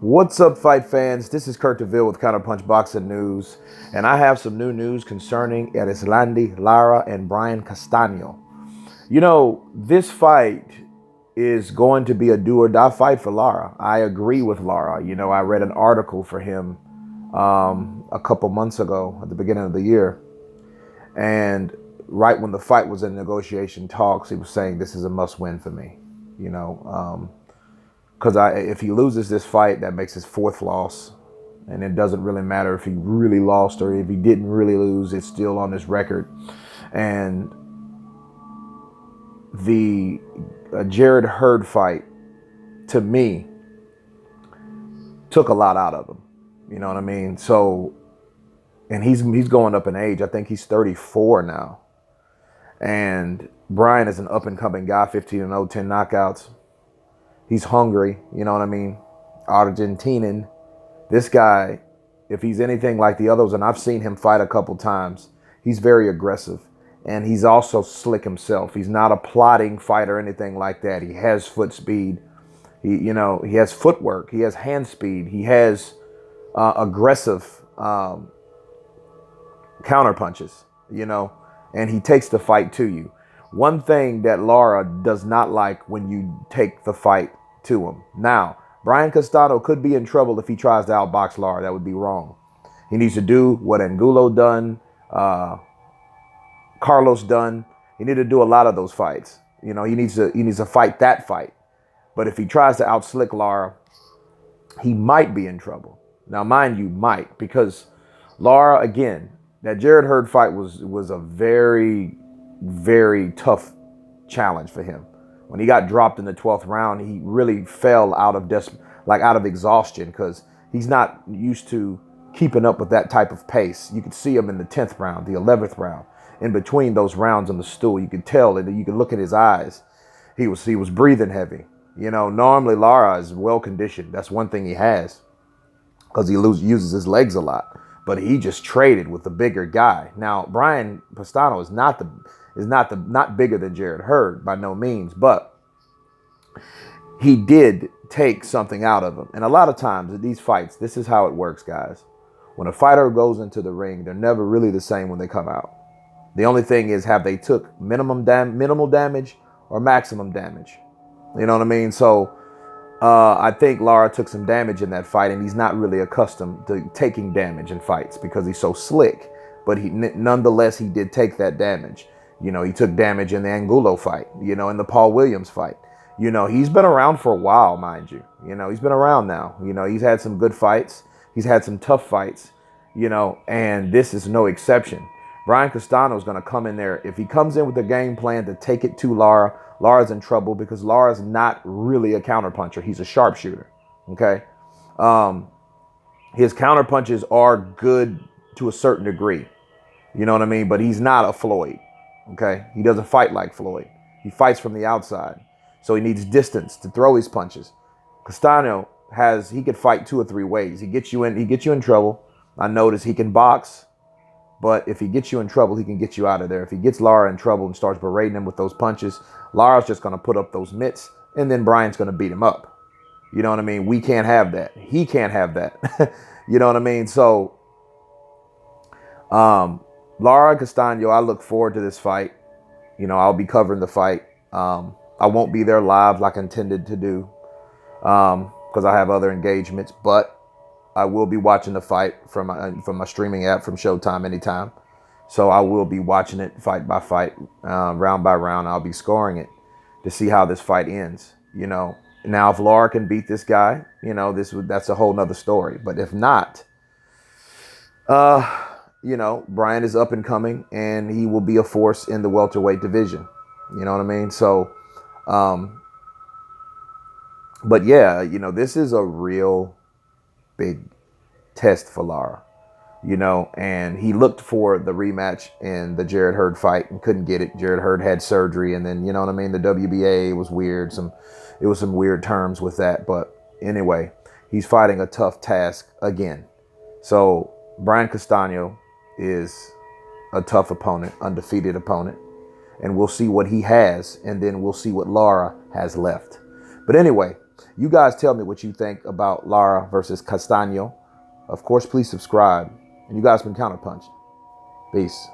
What's up, fight fans? This is Kurt DeVille with Counterpunch Boxing News, and I have some new news concerning Erislandy Lara and Brian Castaño. This fight is going to be a do or die fight for Lara. I agree with Lara. I read an article for him a couple months ago at the beginning of the year, and right when the fight was in negotiation talks, he was saying this is a must-win for me. Because if he loses this fight, that makes his fourth loss. And it doesn't really matter if he really lost or if he didn't really lose. It's still on his record. And the Jarrett Hurd fight, to me, took a lot out of him. You know what I mean? So, and he's going up in age. I think he's 34 now. And Brian is an up-and-coming guy, 15-0, 10 knockouts. He's hungry, you know what I mean? Argentinian. This guy, if he's anything like the others, and I've seen him fight a couple times, he's very aggressive. And he's also slick himself. He's not a plodding fighter or anything like that. He has foot speed. He has footwork. He has hand speed. He has aggressive counter punches, and he takes the fight to you. One thing that Lara does not like when you take the fight to him. Now, Brian Castano could be in trouble if he tries to outbox Lara. That would be wrong. He needs to do what Angulo done, Carlos done. He needs to do a lot of those fights. He needs to fight that fight. But if he tries to outslick Lara, he might be in trouble. Now, mind you, might, because Lara, again, that Jarrett Hurd fight was a very, very tough challenge for him. When he got dropped in the 12th round, he really fell out of exhaustion because he's not used to keeping up with that type of pace. You could see him in the 10th round, the 11th round. In between those rounds on the stool, you could tell that you could look at his eyes. He was breathing heavy. Normally Lara is well conditioned. That's one thing he has because he uses his legs a lot. But he just traded with the bigger guy. Now, Brian Castano is not bigger than Jarrett Hurd by no means, but he did take something out of him. And a lot of times at these fights, this is how it works, guys. When a fighter goes into the ring, they're never really the same when they come out. The only thing is, have they took minimal damage or maximum damage? You know what I mean? So I think Lara took some damage in that fight, and he's not really accustomed to taking damage in fights because he's so slick. But nonetheless, he did take that damage. He took damage in the Angulo fight, in the Paul Williams fight. He's been around for a while, mind you. He's been around now. He's had some good fights. He's had some tough fights, and this is no exception. Brian Castano is going to come in there. If he comes in with a game plan to take it to Lara, Lara's in trouble because Lara's not really a counterpuncher. He's a sharpshooter, okay? His counterpunches are good to a certain degree. You know what I mean? But he's not a Floyd, okay? He doesn't fight like Floyd. He fights from the outside. So he needs distance to throw his punches. Castaño he could fight 2 or 3 ways. He gets you in trouble. I notice he can box, but if he gets you in trouble, he can get you out of there. If he gets Lara in trouble and starts berating him with those punches, Lara's just going to put up those mitts, and then Brian's going to beat him up. You know what I mean? We can't have that. He can't have that. You know what I mean? So, Lara Castaño, I look forward to this fight. I'll be covering the fight. I won't be there live like I intended to do because I have other engagements, but I will be watching the fight from my streaming app from Showtime anytime. So I will be watching it fight by fight, round by round. I'll be scoring it to see how this fight ends. Now, if Lara can beat this guy, that's a whole nother story. But if not, Brian is up and coming, and he will be a force in the welterweight division. You know what I mean? So, but yeah, this is a real big test for Lara, and he looked for the rematch in the Jarrett Hurd fight and couldn't get it. Jarrett Hurd had surgery, and then, you know what I mean? The WBA was weird. It was some weird terms with that. But anyway, he's fighting a tough task again. So Brian Castaño is a tough opponent, undefeated opponent. And we'll see what he has, and then we'll see what Lara has left. But anyway, You guys tell me what you think about Lara versus Castaño. Of course, please subscribe. And you guys been Counterpunch. Peace.